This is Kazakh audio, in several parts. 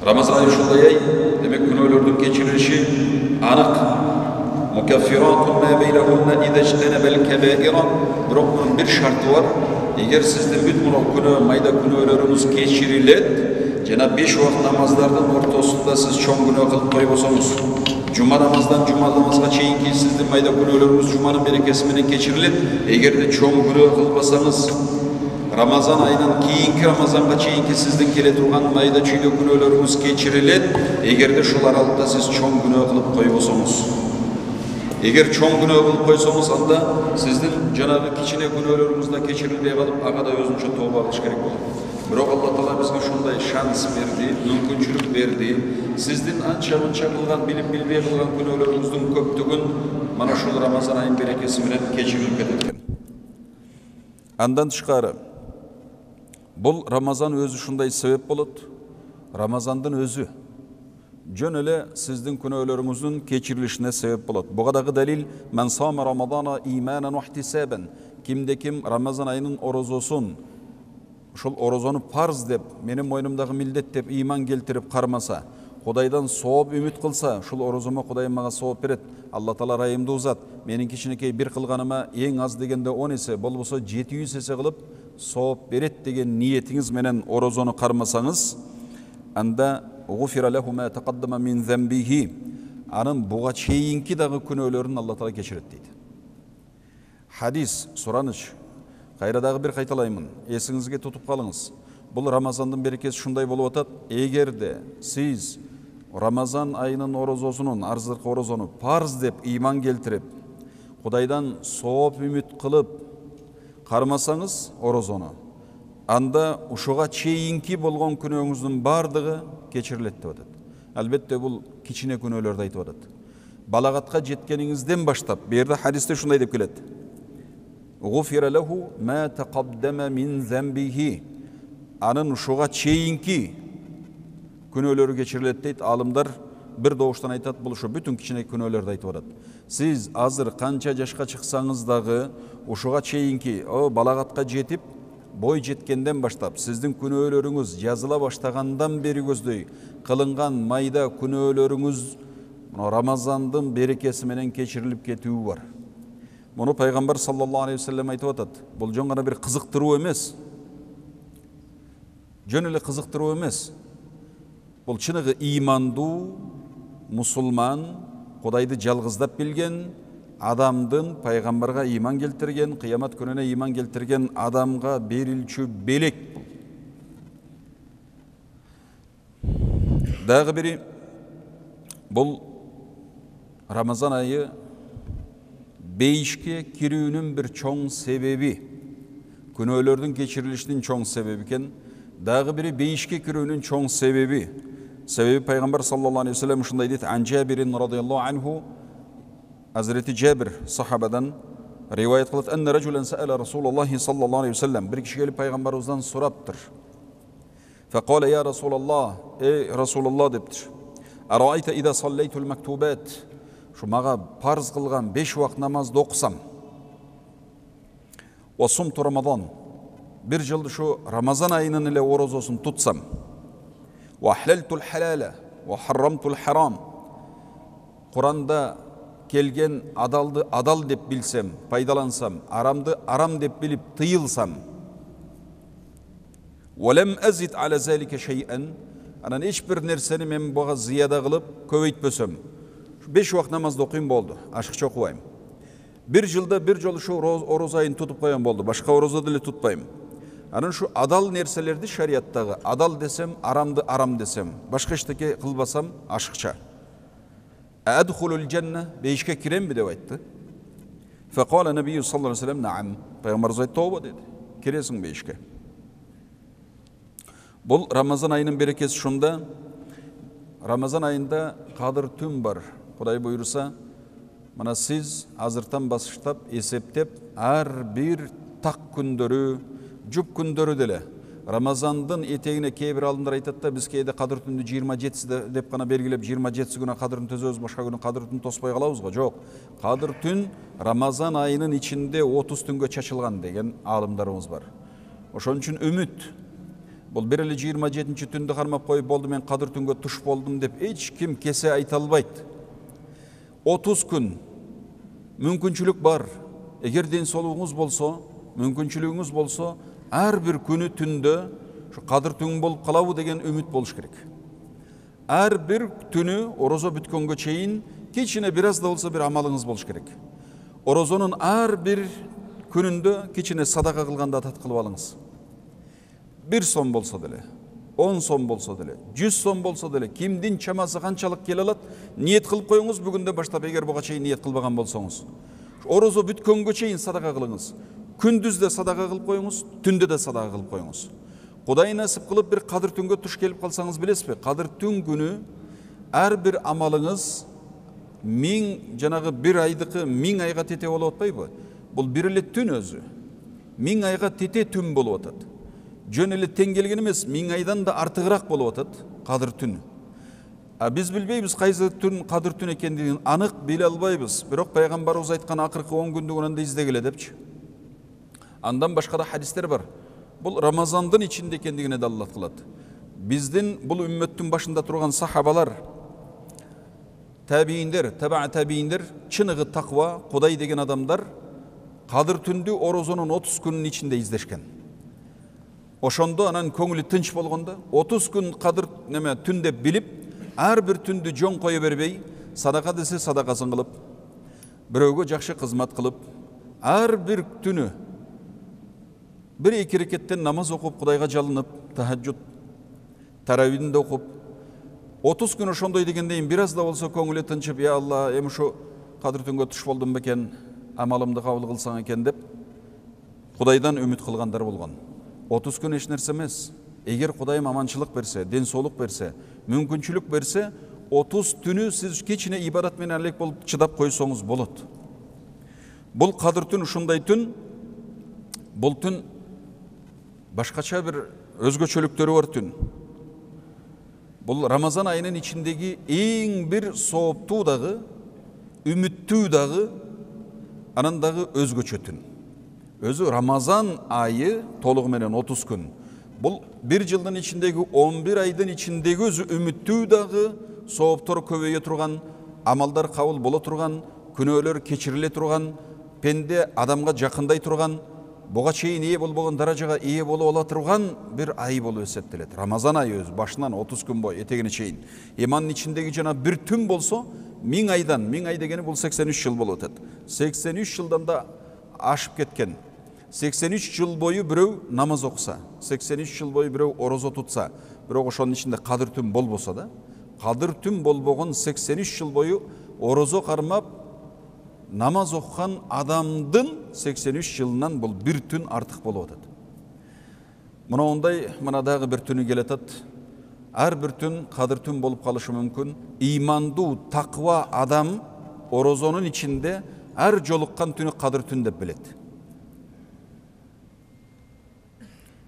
Ramazan ayı uşunday, demek günöylördün geçirilişi anık. Mukaffiratun ma beynehunne idejtenebel kebaira. Biroq bunun bir şartı var. Eğer sizde bütün o günü, mayda günöylörünüz geçirilet, Cenab-ı 5 vakit namazlardan ortasında siz çoğun günü kılıp koyup olsanız, Cuma namazdan Cuma namazga çeyinki sizde mayda günöylörünüz Cuma'nın berekesiminden geçirilet, eğer de çoğun günü kılıp olsanız, Ramazan ayının keyinki Ramazan'a çeyinki sizden kele turgan mayda çüyle günöylörünüz geçirilet, eğer de şular altta siz çoğun günü kılıp koyup olsanız. Eğer çoğun günü kılıp koysanız anda sizden Cenab-ı kiçine günöylörünüzde geçirilmeye kalıp aga da özünçe tövbe kılış gerek olur. Biroq Allah Taala bizge şunday şans berdi, mümkünçülük berdi. Sizden ança-munça kılgan, bilip bilbey kılgan günöylörünüzdün köptügün mana şu Ramazan ayının berekesi bilen geçirilip ketкен. Andan tışkары, bul Ramazan özü şunday sebep bolat. Ramazandın özü jön ele sizdin günöylörüңүздүн keçirilişine sebep bolat. Buga dagı dalil men sama Ramazana imanan ve ihtisaben. Kimde kim Ramazan ayının orozosun uşul orozonu farz dep, menin moynumdagı mildet dep iman keltirip karmasa, Kudaydan soğup ümit kılsa, şul orozuma Kudayım maga soğup beret. Allah Taala rayımdı uzat. Menin kişinekey bir kılganıma en az degende 10 ese, bolboso 700 ese kılıp soğup beret degen niyetiniz menen orozonu karmasanız, anda gufira lehu ma taqaddama min zembihi. Anın buğa çeyinki dağı günöylörün Allah Taala geçiret deydi. Hadis, soranış. Kayraдағы bir kaytalayımın, esіңізге tutup kalыңыз. Бұл Ramazandың berekesi şunday bolup atat. Егерде siz Ramazan ayının orozosунун, arzırkı orozonu farz dep iman keltirip, Kudaydan soğup ümit kılıp karmasanız orozonu, anda uşuğa çeyinki bolgon күнөөңүздүн bardығы keçirilet деп атат. Albatta бұл кичине күнөөлөрдү айтып атат. Балагатка жеткениңизден баштап, бу жерде хадисте шундай деп келет. Gufira lehu ma taqaddama min zembihi. Anın uşuğa çeyinki günöөлөрү geçirilet deyt. Alımlar bir doğuştan aytat, бұл şu bütün kişine günöөлөрдү aytып атат. Siz azır kança jaşka çıksanız dağı uşuğa çeyinki, o balagатка жетip, boy jetkenden başlap, sizdin günöөлөрүңүz yazıla başlagandan beri gözдөй kılıngan mayda günöөлөрүңүz Ramazandın berekesi menen keçirilip ketүү var. Bunu Peygamber sallallahu aleyhi ve sellem aytып атат. Бұл жөн гана bir kızıktırуу эмес. Жөн эле kızıktırуу эмес. Бұл чыныгы имандуу мусулман, Кудайды жалгыздап билген адамдын Peygamberga iman келтирген, кыямат күнүнө iman келтирген адамга берилчү белек бул. Дагы бири бұл Ramazan ayı beyişke kirүүнүн bir çoğun sebebi, günöөлөрдүн geçirilişinin çoğun sebebi ken, dagı biri beyişke kirүүнүн çoğun sebebi. Sebebi Peygamber sallallahu aleyhi ve sellem şunday deydi. An Jabirin radıyallahu anhu, Hazreti Jabir sahabadan rivayet kılıt. Enne raculen se'ele Resulullah sallallahu aleyhi ve sellem. Bir kişi gelip Peygamberimizden soraptır. Fekale ya Resulallah, ey Resulullah deptir. Ara'ayte idha salleytul mektubat. Şu mağa farz kılgan 5 vakit namazda okusam, ve sumtu Ramazan, bir yılda şu Ramazan ayının ile orozosunu tutsam, ve ahleltul halale ve harramtul haram, Kur'an'da kelgen adaldı adal dep bilsem, paydalansam, aramdı aram dep bilip tıyılsam, ve lem azid ala zalike şey'en, anan hiçbir nerseni men buğa ziyada kılıp köbeytpösem, 5 vakit namazda okuyun boldu, aşıkça okuyayım. Bir yılda bir yolu şu oroz ayını tutup koyan boldu, başka oroza dili tutmayayım. Anın şu adal nerselerdi şariattağı, adal desem, aramdı aram desem, başka işteki kılbasam aşıkça. Adhulul cenne, beyişke kirem mi de ayttı. Fekale Nebiyyü sallallahu aleyhi ve sellem, naam. Peygamberimiz ayttı, tövbe dedi, kiresin beyişke. Bu Ramazan ayının berekesi şunda, Ramazan ayında Kadir Tün var. Kuday buyursa, mana siz azırtan basıştap, eseptep, her bir tak kündörü, cüp kündörü dele. Ramazandın eteğine kebir alındır aytatta, biz keyde Kadir Tün'dü 27'si dep kana belgilep 27'si güne Kadir Tün tözöz, başka günü Kadir Tün tospay kalabızga. Yok. Kadir Tün Ramazan ayının içinde 30 tüngö çaçılgan degen alımlarımız var. Oşon üçün ümit. Бұл бір елі 27-ші түнді қармап қойып болды, мен қадыр түнге тұш болдым деп, еш кім кесе айта албайды. 30 күн мүмкіншілік бар. Егер денсаулығыңыз болса, мүмкіншілігіңіз болса, әрбір күні түнді қадыр түн болып қалауы деген үміт болыш керек. Әрбір түні ораза бүткенге чейін кичине biraz da olsa bir амалыңыз болыш керек. Оразаның әрбір күнінде кичине садақа қылғанда тат қылып алыңыз. 1 сом болса деле, 10 сом болса деле, 100 сом болса деле, кимдин чамасы қаншалық келе алат, ниет қылып қойыңыз, бүгінде баштап егер бұға чейін ниет қылбаған болсаңыз. Ораза бүткенге чейін садақа қылыңыз. Күндүзде садақа қылып қойыңыз, түнде де садақа қылып қойыңыз. Құдай насып қылып бір қадыр түнге туш келіп қалсаңыз білесіз бе? Қадыр түн күні әрбір амалыңыз жаңағы бір айдықы 1000 айға тете болып отпайбы? Бұл бір елі түн өзі. 1000 айға тете түн болып отады. Жөн елі тең келген емес, 1000 айдан да артығырақ болып отады қадыр түн. Біз білбейбіз қайсы түн қадыр түн екендігін анық біле албайбыз. Бірақ пайғамбарымыз айтқан ақырғы 10 күндігінен де іздегіле депші. Андан башқа да хадистер бар. Бұл Рамазандың içinde екендігіне далилат қылады. Біздің бұл үмметтің башында тұрған сахабалар, табииндер, табииндер, чынығы тақва, Құдай деген адамдар қадыр түнді оразаның 30 күннің içinde издешкен. Ошондо анан көңілі тынч болгондо 30 күн қадыр түн деп билип, әрбір түнді жон қойы бербей, садақа десе садақасын қылып, біреуге жақшы қызмат қылып, әрбір түні бір-екі рекеттен намаз оқып, Құдайға жалынып, тахаджуд, таравидін оқып, 30 күн ошондой дегендейін, biraz да болса көңілі тынчып, я Алла, эми ошо қадыр түнге туш болдым бекен, амалымды кабыл кылсаң экен деп, Құдайдан үміт қылғандар болған. 30 күн еш нәрсе емес. Егер Құдайым аманшылық берсе, денсаулық берсе, мүмкіншілік берсе, 30 түні сіз кечине ибадатмен әлек болып чыдап қойсаңыз болады. Бұл қадыр түн ушундай түн, бұл түн башкача бір өзгөчөлүктөрү бар түн. Бұл Рамазан айының içindегі ең бір сооптуу дагы, үміттүү дагы, анандағы өзгөчө түн. Өзі Рамазан айы толығы менен 30 күн. Бұл бір жылдың içindегі 11 айдың içindегі өзі үміттүү дағы, сооптор көбейе тұрған, амалдар қабыл бола тұрған, күнөөлөр кечириле тұрған, пенде адамға жақындай тұрған, бұға чейин ие болбогон даражаға ие боло ала тұрған бір ай болуп эсептелет. Рамазан айы өзі башынан 30 күн бой этегине чейин. Иманның içindегі жана бір түн болсо, 1000 айдан, 1000 ай дегени бұл 83 жыл болуп атат. 83 жылдан да ашып кеткен. 83 жыл бойы біреу намаз оқса, 83 жыл бойы біреу ораза тұтса, біреу ошонун içinde қадыр түн болбоса да, қадыр түн болбогон 83 жыл бойы ораза кармап, намаз оққан адамдын 83 жылынан бұл бір түн артық болуп атат. Мына ондай, мынадағы бір түні келетат. Әр бір түн қадыр түн болып қалышы мүмкін. Иманду, тақва адам оразанын içinde әр жолыққан түні қадыр түн деп білет.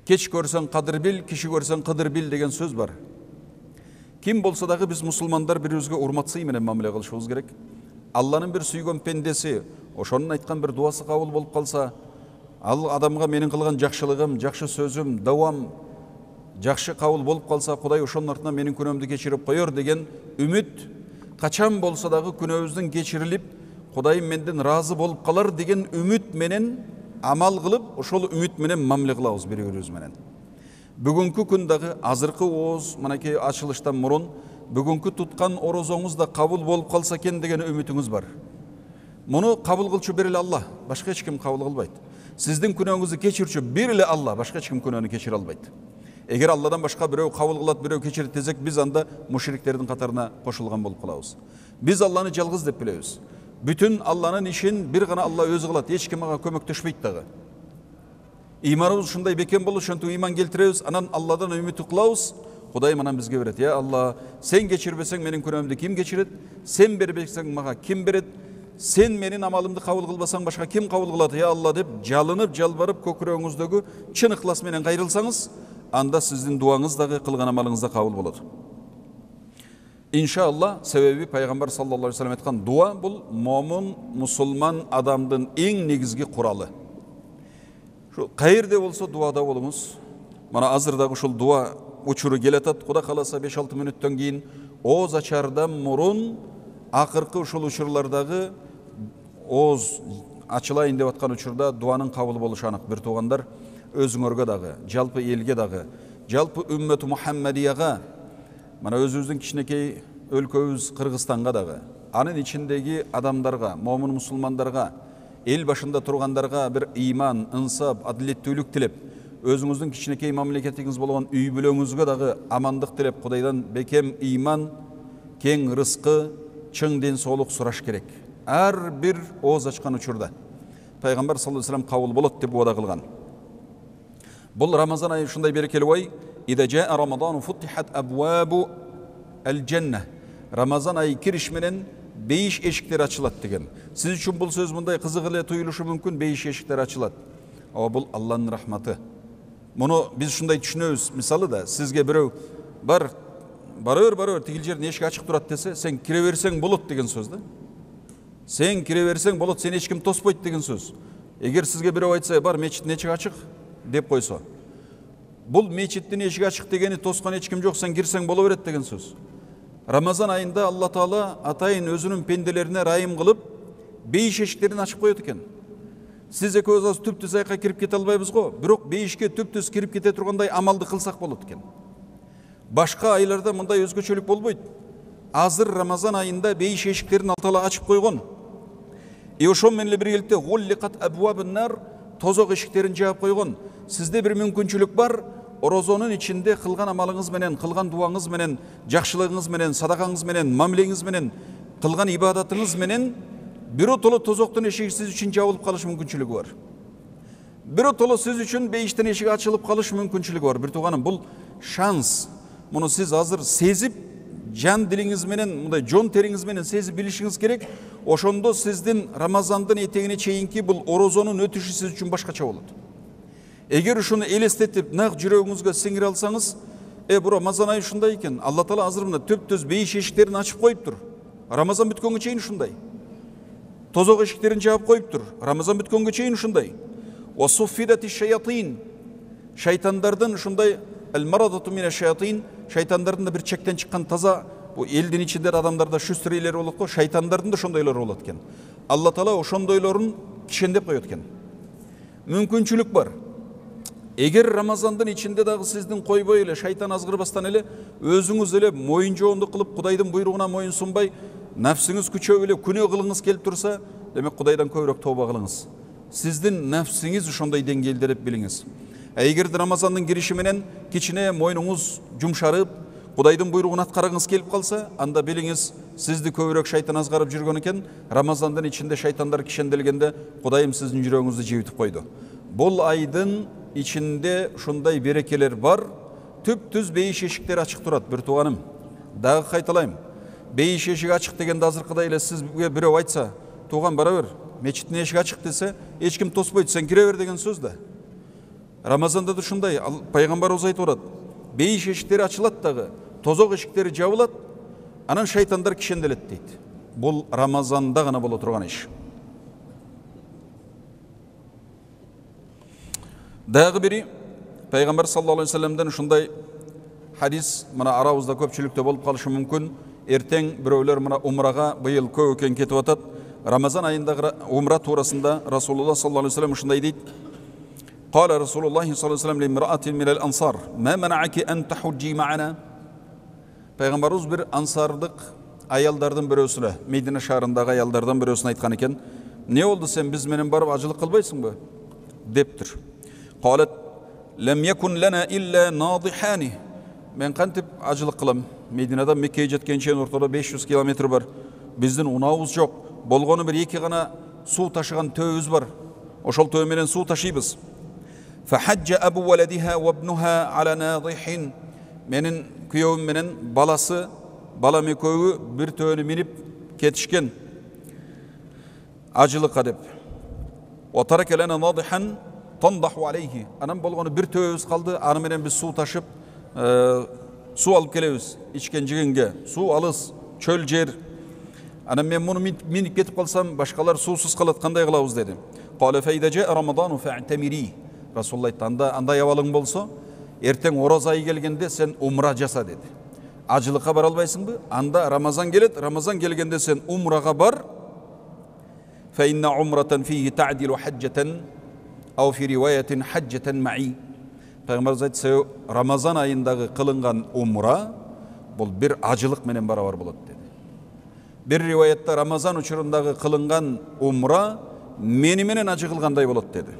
Кеш көрсен қадыр бил, киши көрсен қадыр бил деген сөз бар. Ким болса дағы біз мұсылмандар бір-өзге урматсый менен мамиле кылышыбыз керек. Алланың бір сүйгөн пендесі, ошонун айткан бір дуасы кабыл болуп калса, ал адамға менин кылган жакшылыгым, жакшы сөзүм, давам, жакшы кабыл болуп калса, Кудай ошонун артына менин күнөөмдү кечирип коёр деген үмүт, качан болса дагы күнөөбүздүн кечирилип, Кудайым менден разы болуп калар деген үмүт менен амал кылып, ошол үмүт менен мамиле кылабыз бири-бирибиз менен. Бүгүнкү күндагы азыркы ооз, мынакей ачылыштан мурун, бүгүнкү туткан оразаңыз да кабыл болуп калса экен деген үмүтүңүз бар. Муну кабыл кылчу бир эле Алла, башка эч ким кабыл кылбайт. Сиздин күнөөңүздү кечирчү бир эле Алла, башка эч ким күнөөнү кечире албайт. Эгер Алладан башка бирөө кабыл кылат, бирөө кечирет десек, биз анда мушриктердин катарына кошулган болуп калабыз. Биз Алланы жалгыз деп билебиз. Бүтүн Алланын ишин бир гана Алла өзү кылат, эч ким ага көмөктөшпөйт дагы. Иманыбыз ушундай бекен болуп, ошентип иман келтиребиз, анан Алладан үмүт кылабыз. Кудай анан бизге берет. Я Алла, сен кечирбесең менин күнөөмдү ким кечирет? Сен бербесең мага ким берет? Сен менин амалымды кабыл кылбасаң башка ким кабыл кылат? Я Алла деп жалынып, жалбарып көкүрөгүңүздөгү чын ыхлас менен кайрылсаңыз, анда сиздин дуаңыз дагы кылган амалыңыз да кабыл болот. Иншалла, себеби пайгамбар саллаллаху алейхи ва салlam айткан дуа бул момун, мусулман адамдын эң негизги куралы. Шу кайерде болсо дуада болуңуз, Mana azırda uşul dua uçuru geletat. Kuda kalasa 5-6 minütten keyin oz açardan murun akırkı uşul uçurlardağı oz açılayın деп atқан uçurda duanın kabul boluşu anık. Bir tuğanlar özüңөрgө dagı, жалпы elge dagı, жалпы ümmeti Muhammediyaga, mana özümüzdün kişinekey өлkөбүз Kırgızstanга dagı, anın içindeki adamlarga, momin musulmanlarga, el başında turganlarga bir iman, insap, adalettүүлүк tilep, özüңүздүн кичинекей мамлекетиңиз болгон үй бүлөңүзгө дагы амандык tilep, Кудайдан бекем иман, кең рызкы, чың ден соолук сураш керек. Ар бир ооз ачкан учурда Пайгамбар саллаллаху алейхи ва саллям кабыл болот деп уада кылган. Бул Рамазан айы ушундай берекелүү ай. Ида жаа Рамазану футихат абвабу ал-жанна. Рамазан айы кириш менен бейиш эшиктер ачылат деген. Сиз үчүн бул сөз мындай кызык эле туюлушу мүмкүн, бейиш эшиктер ачылат. Ава бул Алланын рахматы. Муну биз ушундай түшүнөбүз. Мисалы да сизге бирөө барыр тигил жердин эшиги ачык турат десе, сен кире берсең болот деген сөз да. Сен кире берсең болот, сени эч ким тоспойт деген сөз. Эгер сизге бирөө айтса, бар мечиттин эшиги ачык деп койсо, бул мечиттин эшиги ачык дегени тоскон эч ким жок, сен кирсең боло берет деген сөз. Рамазан айында Алла Таала атайын өзүнүн пенделерине райым кылып, бейиш эшиктерин ачып коет экен. Сиз экөөбүз түптүз айка кирип кете албайбыз го, бирок бейишке түптүз кирип кете тургандай амалды кылсак болот экен. Башка айларда мындай өзгөчөлүк болбойт. Азыр Рамазан айында бейиш эшиктерин Алла Таала ачып койгон. Ошон менен биргеликте гулликат абвабун нар, тозок эшиктерин жаап койгон. Сизде бир мүмкүнчүлүк бар, орозонун ичинде кылган амалыңыз менен, кылган дуаңыз менен, жакшылыгыңыз менен, садакаңыз менен, мамилеңиз менен, кылган ибадатыңыз менен биротоло тозоктун эшиги сиз үчүн жабылып калыш мүмкүнчүлүгү бар. Биротоло сиз үчүн бейиштин эшиги ачылып калыш мүмкүнчүлүгү бар. Бир тууганым, бул шанс. Муну сиз азыр сезип, жан дилиңиз менен, мындай жон териңиз менен сезип билишиңиз керек. Ошондо сиздин Рамазандын этегине чейинки бул орозонун өтүшү сиз үчүн башкача болот. Эгер ушуну элестетип, нак жүрөгүңүзгө сиңире алсаңыз, бу Рамазан айы ушундай экен. Алла Таала азыр мына төп-төз бейиш эшиктерин ачып коюптур. Рамазан бүткөнгө чейин ушундай. Тозок эшиктерин жаап коюптур. Рамазан бүткөнгө чейин ушундай. Ва суффидати шаятин. Шайтандардын ушундай al-maradatu min-ash-shayatin, шайтандардын да бир чектен чыккан таза, бу элдин ичинде адамдарда шүстүрейлер болот го, шайтандардын да ошондойлор болот экен. Алла Таала ошондойлорун кишендеп коет экен. Мүмкүнчүлүк бар. Эгер Рамазандын ичинде дагы сиздин койбой эле, шайтан азгырбастан эле, өзүңүз эле моюн жоондук кылып, Кудайдын буйругуна моюн сунбай, нафсиңиз күчөп эле күнөө кылыңыз келип турса, демек Кудайдан көбүрөөк тооба кылыңыз. Сиздин нафсиңиз ошондой деңгээлде деп билиңиз. Эгер Рамазандын кириши менен кичине мойнуңуз жумшарып, Кудайдын буйругун аткаргыңыз келип калса, анда билиңиз, сизди көбүрөөк шайтан азгарып жүргөн экен. Рамазандын ичинде шайтандар кишенделгенде Кудайым сиздин жүрөгүңүздү жебитип койду. Бул айдын ичинде ушундай берекелер бар. Түп-түз бейиш эшиктер ачык турат. Бир тууганым, дагы кайталайм. Бейиш эшиги ачык дегенде азыркыдай эле сизге бирөө айтса, тууган бара бер, мечиттин эшиги ачык десе, эч ким тоспойт, сен кире бер деген сөз да. Рамазанда да ушундай, пайгамбарыбыз айтып атат. Бейиш эшиктери ачылат дагы, тозок эшиктери жабылат, анан шайтандар кишенделет дейт. Бул Рамазанда гана боло турган иш. Дагы бири пайгамбар саллаллаху алейхи ва салламдан ушундай хадис, мына арабызда көпчүлүктө болуп калышы мүмкүн. Эртең бирөөлөр мына умрага быйыл көп экен кетип атат. Рамазан айындагы умра туурасында Расулуллах саллаллаху алейхи ва саллам ушундай дейт. قال رسول الله صلى الله عليه وسلم لامرأة من الأنصار ما منعك أن تحجي معنا. Пайгамбарыбыз бир ансардык аялдардын бирөөсүнө, Медина шаарындагы аялдардан бирөөсүнө айткан экен. Не болду, сен биз менен барып ажылык кылбайсыңбы? Дептир. قالت لم يكن لنا إلا ناضحان. Мен кантип ажылык кылам? Мединадан Меккеге жеткенче ортодо 500 километр бар. Биздин унаабыз жок. Болгону бир эки гана суу ташыган төбүбүз бар. Ошол төбө менен суу ташыйбыз. فحج أبو ولدها وابنها على ناضح. Менин күйөөм менен баласы, балам экөөбү бир төөнү минип кетишкен ажылыкка деп. وترك لنا ناضحا تنضح عليه. Анан болгону бир төбөбүз калды, аны менен биз суу ташып, суу алып келебиз ичкен жигинге. Суу алыс, чөл жер. Анан мен муну минип кетип калсам, башкалар суусуз калат, кандай кылабыз деди. قال فإذا جاء رمضان فاعتمري. Расулла айтты, андай абалың болсо, Ертең ораза айы келгенде сен умра жаса деді. Ажылыққа бара албайсың бы? Анда Рамазан келеді, Рамазан келгенде сен умраға бар. فإن عمرة فيه تعدل حجة أو في رواية حجة معي. Пайғамбар айтты, Рамазан айындағы қылынған умра бұл бір ажылық менен барабар болады деді. Bir rivayette Ramazan uçurunдағы қылынған умра меніменен ажы қылғандай болады деді.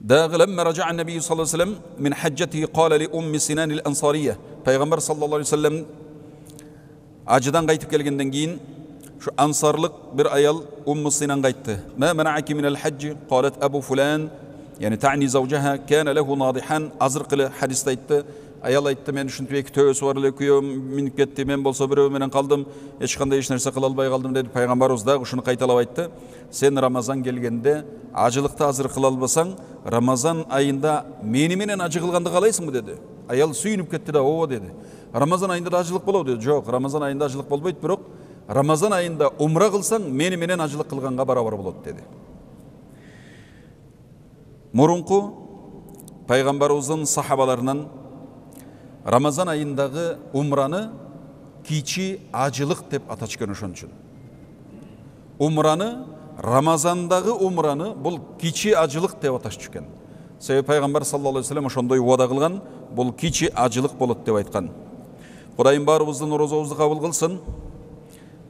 Дағы ләммә ража нәби саллаллаху алейхи ва саллям min hajjatihi qala li ummi Sinan al-Ansariyya. Пайғамбар саллаллаху алейхи ва саллям ажыдан қайтып келгенден кейін şu ansarlık bir ayal Ummu Sinan qaytdı. Ma mena'aki min al-hajj? Qalat Abu Fulan, yani ta'ni zawjaha kana lahu nadihan. Azırqılı hadiste aytdı. Ayal aytdı, men үшін екі төбесі бар лекүйем, миніп кетті, мен болса біреу менен қалдым, ешқандай еш нәрсе қыла албай қалдым деді. Пайғамбарымыз да ушуну қайталап айтты. Сен Рамазан келгенде ажылықты азыр қыла албасаң, Рамазан айында меніменен ажы қылғанды қалайсың бі деді. Ayal сүйініп кетті да, о деді. Рамазан айында да ажылық болау деді. Жоқ, Рамазан айында ажылық болбайды, бірақ Рамазан айында умра қылсаң, меніменен ажылық қылғанға барабар болады деді. Мұрынқы пайғамбарымыздың сахабаларынан Рамазан айындағы умраны кичи ажылық деп аташкен ошон үчүн. Умраны, Рамазандағы умраны бұл кичи ажылық деп аташкен. Себеби пайғамбар саллаллаху алейхи ва саллям ошондой уада кылган, бұл кичи ажылық болот деп айткан. Кудайым баарыбыздын оразабызды кабыл кылсын.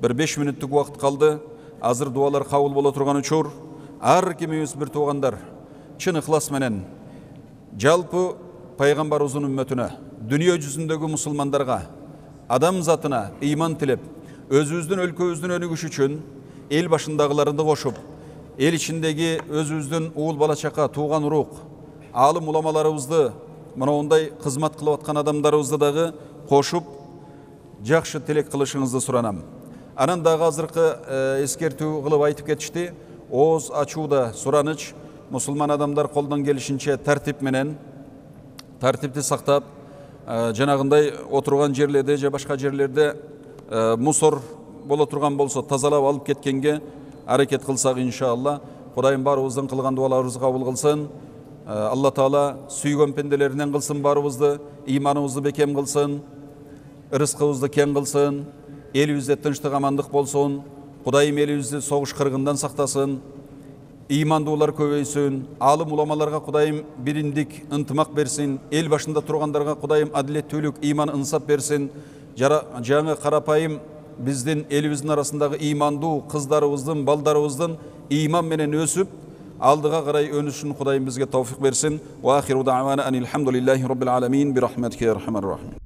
Bir 5 minutluk vaqt kaldı. Azır dualar kabul bola turgan uçur. Ar kimimiz bir tuğanlar. Çın ıhlas menen. Jalpı Peygamberimizin ümmetine, dünya yüzündeki musulmanlarga, adam zatına iman tilep, özümüzdün өлkөбүздүн önügüş üçün el başındagılarını koşup, el içindeki özümüzdün oğul bala çaka, tuğan uruk, alım ulamalarımızdı, mına onday hizmet kılıp atkan adamlarımızdı dağı koşup, жақшы tilek kılışınızды suranam. Анан дагы азыркы эскертүү кылып айтып кетишти. Оз ачууда сураныч мусулман адамдар колдон келишинче тартип менен тартипти сактап, жанагындай отурган жерлерде же башка жерлерде мусор боло турган болсо тазалап алып кеткенге аракет кылсак иншалла. Кудайым баарыбыздын кылган дуаларыбызды кабыл кылсын. Алла Таала сүйгөн пенделеринен кылсын баарыбызды, иманыбызды бекем кылсын, рызкыбызды кең кылсын. Elibizde tınçlık amandıq bolsun, Kudayım elibizde soğuş kırgından saxtasın, iman dualar köveysin, alım ulamalarga Kudayım birindik, ıntımak bersin, el başında turganlarga Kudayım adilettүүлük, iman ınsap bersin, жаңы karapayım bizdin elibizin arasındaki imandu kızlarımızdın, baldarımızdın iman menen ösüp, aldığa qaray önüsün Kudayım bizge tavfik bersin. Ve ahiru da'vana anilhamdulillahi rabbil alamin bi rahmetike ya rahman rahim.